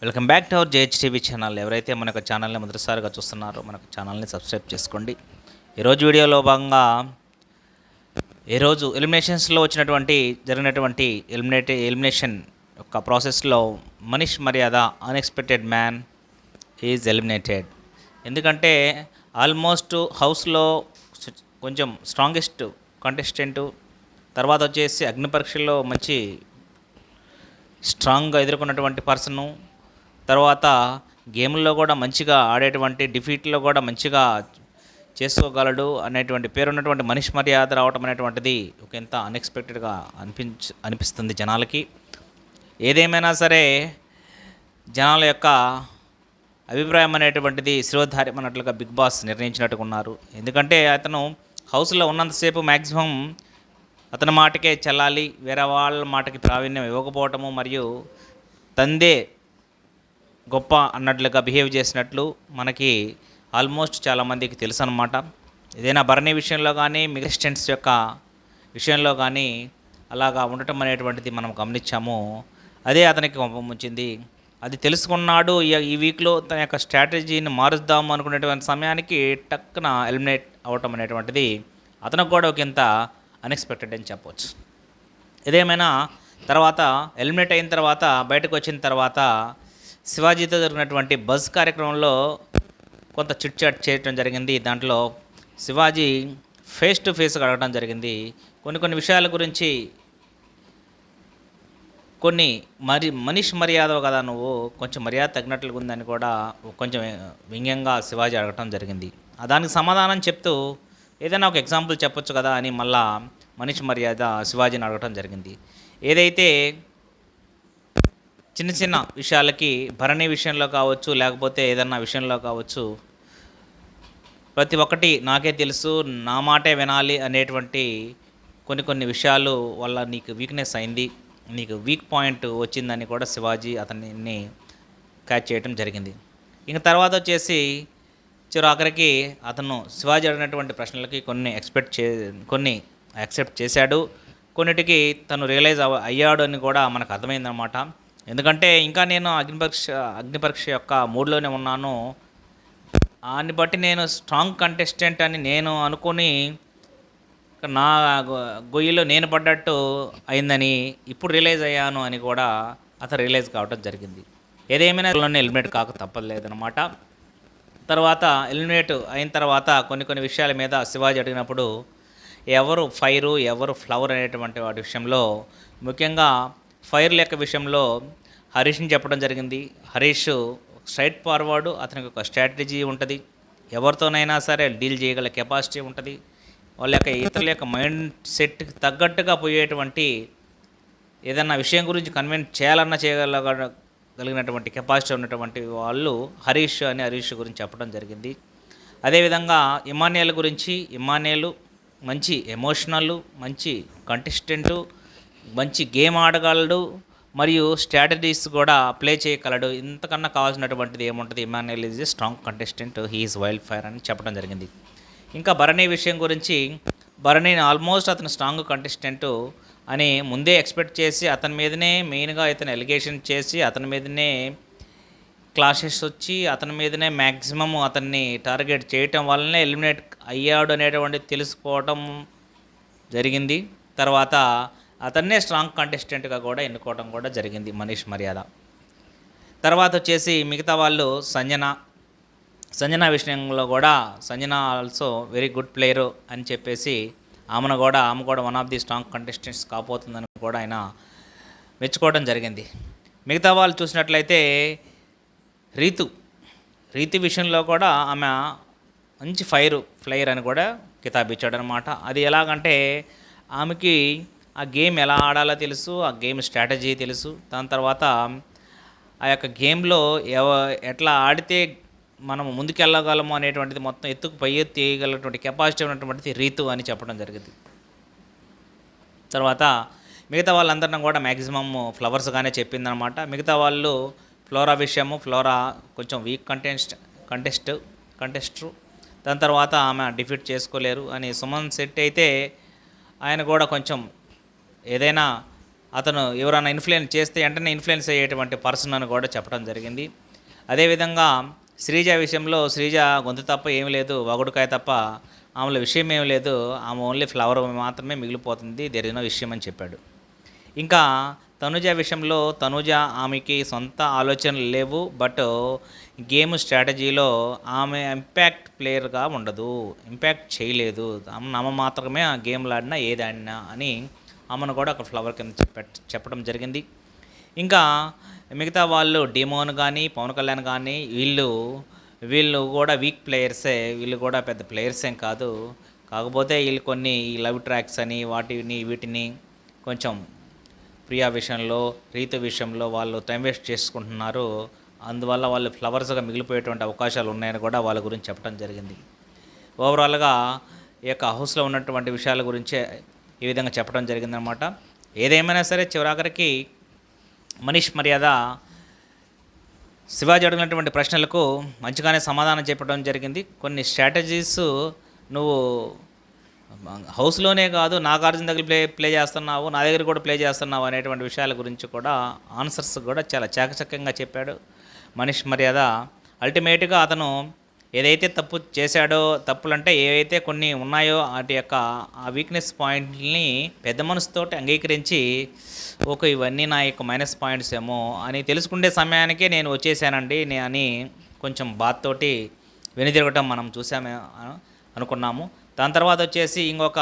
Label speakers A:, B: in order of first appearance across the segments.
A: Welcome back to our JHTV channel. ఎవరైతే మనకు ఛానల్ని మొదటిసారిగా చూస్తున్నారో మనకు ఛానల్ని సబ్స్క్రైబ్ చేసుకోండి. ఈరోజు వీడియోలో భాగంగా ఈరోజు ఎలిమినేషన్స్లో జరిగినటువంటి ఎలిమినేషన్ యొక్క ప్రాసెస్లో మనీష్ మర్యాద అన్ఎక్స్పెక్టెడ్ మ్యాన్ ఈజ్ ఎలిమినేటెడ్. ఎందుకంటే ఆల్మోస్ట్ హౌస్లో కొంచెం స్ట్రాంగెస్ట్ కంటెస్టెంటు, తర్వాత వచ్చేసి అగ్ని పరీక్షల్లో మంచి స్ట్రాంగ్గా ఎదుర్కొన్నటువంటి పర్సను, తర్వాత గేమ్లో కూడా మంచిగా ఆడేటువంటి, డిఫీట్లో కూడా మంచిగా చేసుకోగలడు అనేటువంటి పేరున్నటువంటి మనీష్ మర్యాద రావటం అనేటువంటిది ఒక ఎంత అన్ఎక్స్పెక్టెడ్గా అనిపిస్తుంది జనాలకి. ఏదేమైనా సరే జనాల యొక్క అభిప్రాయం అనేటువంటిది శిరోధార్యం అన్నట్లుగా బిగ్ బాస్ నిర్ణయించినట్టుగా ఉన్నారు. ఎందుకంటే అతను హౌస్లో ఉన్నంతసేపు మ్యాక్సిమం అతని మాటకే చెల్లాలి, వేరే వాళ్ళ మాటకి ప్రావీణ్యం ఇవ్వకపోవటము, మరియు తందే గొప్ప అన్నట్లుగా బిహేవ్ చేసినట్లు మనకి ఆల్మోస్ట్ చాలామందికి తెలుసు అన్నమాట. ఏదైనా భరణి విషయంలో కానీ మిగస్టెంట్స్ యొక్క విషయంలో కానీ అలాగా ఉండటం అనేటువంటిది మనం గమనించాము. అదే అతనికి ముంచింది. అది తెలుసుకున్నాడు. ఈ వీక్లో తన యొక్క స్ట్రాటజీని మారుద్దాము అనుకునేటువంటి సమయానికి టక్కున ఎలిమినేట్ అవ్వటం అనేటువంటిది అతనికి కూడా ఒక ఎంత అన్ఎక్స్పెక్టెడ్ అని చెప్పవచ్చు. ఏదేమైనా తర్వాత ఎలిమినేట్ అయిన తర్వాత బయటకు వచ్చిన తర్వాత శివాజీతో జరిగినటువంటి బజ్ కార్యక్రమంలో కొంత చిట్ చాట్ చేయడం జరిగింది. దాంట్లో శివాజీ ఫేస్ టు ఫేస్గా అడగడం జరిగింది. కొన్ని విషయాల గురించి మనీష్ మర్యాద కదా, నువ్వు కొంచెం మర్యాద తగినట్లుగా ఉందని కూడా కొంచెం వ్యంగ్యంగా శివాజీ అడగటం జరిగింది. దానికి సమాధానం చెప్తూ ఏదైనా ఒక ఎగ్జాంపుల్ చెప్పొచ్చు కదా అని మళ్ళా మనీష్ మర్యాద శివాజీని అడగటం జరిగింది. ఏదైతే చిన్న చిన్న విషయాలకి భరణి విషయంలో కావచ్చు, లేకపోతే ఏదన్నా విషయంలో కావచ్చు, ప్రతి ఒక్కటి నాకే తెలుసు, నా మాటే వినాలి అనేటువంటి కొన్ని విషయాలు వల్ల నీకు వీక్నెస్ అయింది, నీకు వీక్ పాయింట్ వచ్చిందని కూడా శివాజీ అతన్ని క్యాచ్ చేయడం జరిగింది. ఇంక తర్వాత వచ్చేసి చివరికి అతను శివాజీ అడిగినటువంటి ప్రశ్నలకి కొన్ని యాక్సెప్ట్ చేశాడు, కొన్నిటికి తను రియలైజ్ అయ్యాడు అని కూడా మనకు అర్థమైందనమాట. ఎందుకంటే ఇంకా నేను అగ్ని పరీక్ష యొక్క మూడ్లోనే ఉన్నాను, దాన్ని బట్టి నేను స్ట్రాంగ్ కంటెస్టెంట్ అని నేను అనుకుని నా గొయ్యిలో నేను పడ్డట్టు అయిందని ఇప్పుడు రియలైజ్ అయ్యాను అని కూడా అతను రియలైజ్ కావడం జరిగింది. ఏదేమైనా ఎలిమినేట్ కాక తప్పలేదన్నమాట. తర్వాత ఎలిమినేట్ అయిన తర్వాత కొన్ని విషయాల మీద శివాజీ అడిగినప్పుడు ఎవరు ఫైరు ఎవరు ఫ్లవర్ అనేటువంటి వాటి విషయంలో, ముఖ్యంగా ఫైర్ లెక్క విషయంలో హరీష్ని చెప్పడం జరిగింది. హరీష్ స్ట్రైట్ ఫార్వర్డు, అతనికి ఒక స్ట్రాటజీ ఉంటుంది, ఎవరితోనైనా సరే డీల్ చేయగల కెపాసిటీ ఉంటుంది, వాళ్ళ యొక్క ఇతరుల యొక్క మైండ్ సెట్కి తగ్గట్టుగా పోయేటువంటి ఏదన్నా విషయం గురించి కన్విన్స్ చేయాలన్నా చేయగలిగినటువంటి కెపాసిటీ ఉన్నటువంటి వాళ్ళు హరీష్ గురించి చెప్పడం జరిగింది. అదేవిధంగా ఇమాన్యుయల్ మంచి ఎమోషనల్, మంచి కంటెస్టెంటు, మంచి గేమ్ ఆడగలడు, మరియు స్ట్రాటజీస్ కూడా ప్లే చేయగలడు. ఇంతకన్నా కావాల్సినటువంటిది ఏముంటుంది? Emmanuel is a strong contestant, he is wild fire అని చెప్పడం జరిగింది. ఇంకా భరణి విషయం గురించి, భరణిని ఆల్మోస్ట్ అతను స్ట్రాంగ్ కంటెస్టెంటు అని ముందే ఎక్స్పెక్ట్ చేసి అతని మీదనే మెయిన్గా ఇతను ఎలిగేషన్ చేసి అతని మీదనే క్లాషెస్ వచ్చి అతని మీదనే మ్యాక్సిమం అతన్ని టార్గెట్ చేయటం వల్లనే ఎలిమినేట్ అయ్యాడు అనేటువంటిది తెలుసుకోవటం జరిగింది. తర్వాత అతన్నే స్ట్రాంగ్ కంటెస్టెంట్గా కూడా ఎన్నుకోవడం కూడా జరిగింది మనీష్ మర్యాద. తర్వాత వచ్చేసి మిగతా వాళ్ళు సంజన విషయంలో కూడా Sanjana also very good player అని చెప్పేసి ఆమె కూడా one of the strong contestants కాపోతుందని కూడా ఆయన మెచ్చుకోవడం జరిగింది. మిగతా వాళ్ళు చూసినట్లయితే రీతు విషయంలో కూడా ఆమె మంచి ఫ్లైర్ అని కూడా కితాబిచ్చాడు అనమాట. అది ఎలాగంటే ఆమెకి ఆ గేమ్ ఎలా ఆడాలో తెలుసు, ఆ గేమ్ స్ట్రాటజీ తెలుసు, దాని తర్వాత ఆ యొక్క గేమ్లో ఎట్లా ఆడితే మనం ముందుకెళ్ళగలము అనేటువంటిది మొత్తం పై ఎత్తు తీయగలటువంటి కెపాసిటీ ఉన్నటువంటిది రీతు అని చెప్పడం జరిగింది. తర్వాత మిగతా వాళ్ళందరినీ కూడా మ్యాక్సిమమ్ ఫ్లవర్స్గానే చెప్పిందనమాట. మిగతా వాళ్ళు ఫ్లోరా కొంచెం వీక్ కంటెస్టరు, దాని తర్వాత ఆమె డిఫీట్ చేసుకోలేరు అని సుమన్ శెట్టి అయితే ఆయన కూడా కొంచెం ఏదైనా అతను ఎవరైనా ఇన్ఫ్లుయెన్స్ చేస్తే వెంటనే ఇన్ఫ్లుయెన్స్ అయ్యేటువంటి పర్సన్ అని కూడా చెప్పడం జరిగింది. అదేవిధంగా శ్రీజ విషయంలో శ్రీజ గొంతు తప్ప ఏమి లేదు, వగుడుకాయ తప్ప ఆమెలో విషయం ఏమి లేదు, ఆమె ఓన్లీ ఫ్లవర్ మాత్రమే మిగిలిపోతుంది, దేర్ ఇస్ నో విషయం అని చెప్పాడు. ఇంకా తనుజ విషయంలో తనుజ ఆమెకి సొంత ఆలోచనలు లేవు, బట్ గేమ్ స్ట్రాటజీలో ఆమె ఇంపాక్ట్ ప్లేయర్గా ఉండదు, ఇంపాక్ట్ చేయలేదు, ఆమె మాత్రమే ఆ గేమ్లు ఆడినా ఏది ఆడినా అని ఆమెను కూడా ఒక ఫ్లవర్ కింద చెప్పడం జరిగింది. ఇంకా మిగతా వాళ్ళు డిమోన్ కానీ పవన్ కళ్యాణ్ కానీ వీళ్ళు కూడా వీక్ ప్లేయర్సే, వీళ్ళు కూడా పెద్ద ప్లేయర్స్ ఏం కాదు. కాకపోతే వీళ్ళు కొన్ని ఈ లవ్ ట్రాక్స్ అని వీటిని కొంచెం ప్రియా విషయంలో రీతు విషయంలో వాళ్ళు టైం వేస్ట్ చేసుకుంటున్నారు, అందువల్ల వాళ్ళు ఫ్లవర్స్గా మిగిలిపోయేటువంటి అవకాశాలు ఉన్నాయని కూడా వాళ్ళ గురించి చెప్పడం జరిగింది. ఓవరాల్గా ఈ యొక్క హౌస్లో ఉన్నటువంటి విషయాల గురించే ఈ విధంగా చెప్పడం జరిగిందనమాట. ఏదేమైనా సరే చివరాఖరికి మనీష్ మర్యాద శివాజీ అడిగినటువంటి ప్రశ్నలకు మంచిగానే సమాధానం చెప్పడం జరిగింది. కొన్ని స్ట్రాటజీస్ నువ్వు హౌస్లోనే కాదు నాగార్జున దగ్గర ప్లే చేస్తున్నావు, నా దగ్గర కూడా ప్లే చేస్తున్నావు అనేటువంటి విషయాల గురించి కూడా ఆన్సర్స్ కూడా చాలా చాకచక్యంగా చెప్పాడు మనీష్ మర్యాద. అల్టిమేట్గా అతను ఏదైతే తప్పు చేశాడో, తప్పులంటే ఏవైతే కొన్ని ఉన్నాయో వాటి యొక్క ఆ వీక్నెస్ పాయింట్ని పెద్ద మనసుతోటి అంగీకరించి ఓకే ఇవన్నీ నా యొక్క మైనస్ పాయింట్స్ ఏమో అని తెలుసుకునే సమయానికే నేను వచ్చేసానండి అని కొంచెం బాధతోటి వెనుదిరగటం మనం చూసామే అనుకున్నాము. దాని తర్వాత వచ్చేసి ఇంకొక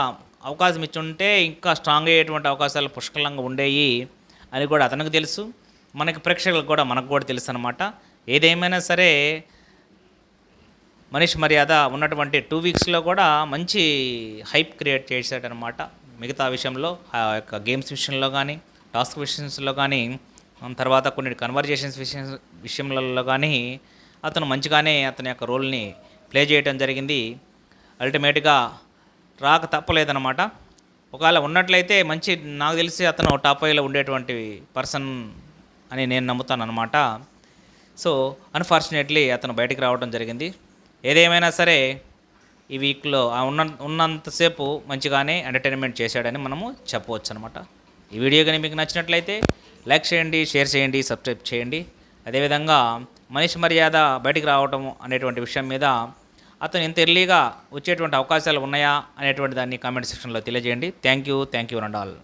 A: అవకాశం ఇచ్చుంటే ఇంకా స్ట్రాంగ్ అయ్యేటువంటి అవకాశాలు పుష్కలంగా ఉండేవి అని కూడా అతనికి తెలుసు, మనకి ప్రేక్షకులకు కూడా మనకు కూడా తెలుసు అనమాట. ఏదేమైనా సరే మనీష్ మర్యాద ఉన్నటువంటి 2 వీక్స్లో కూడా మంచి హైప్ క్రియేట్ చేశాడనమాట. మిగతా విషయంలో ఆ యొక్క గేమ్స్ విషయంలో కానీ, టాస్క్ విషయంలో కానీ, తర్వాత కొన్ని కన్వర్జేషన్స్ విషయంలో కానీ అతను మంచిగానే అతని యొక్క రోల్ని ప్లే చేయడం జరిగింది. అల్టిమేట్గా రాక తప్పలేదన్నమాట. ఒకవేళ ఉన్నట్లయితే మంచి, నాకు తెలిసి అతను టాప్ 5లో ఉండేటువంటి పర్సన్ అని నేను నమ్ముతాను అనమాట. సో అన్ఫార్చునేట్లీ అతను బయటికి రావడం జరిగింది. ఏదేమైనా సరే ఈ వీక్లో ఉన్నంతసేపు మంచిగానే ఎంటర్టైన్మెంట్ చేశాడని మనము చెప్పవచ్చు అనమాట. ఈ వీడియో కానీ మీకు నచ్చినట్లయితే లైక్ చేయండి, షేర్ చేయండి, సబ్స్క్రైబ్ చేయండి. అదేవిధంగా మనీష్ మర్యాద బయటికి రావడం అనేటువంటి విషయం మీద అతను ఇంత ఎర్లీగా వచ్చేటువంటి అవకాశాలు ఉన్నాయా అనేటువంటి దాన్ని కామెంట్ సెక్షన్లో తెలియజేయండి. Thank you and all.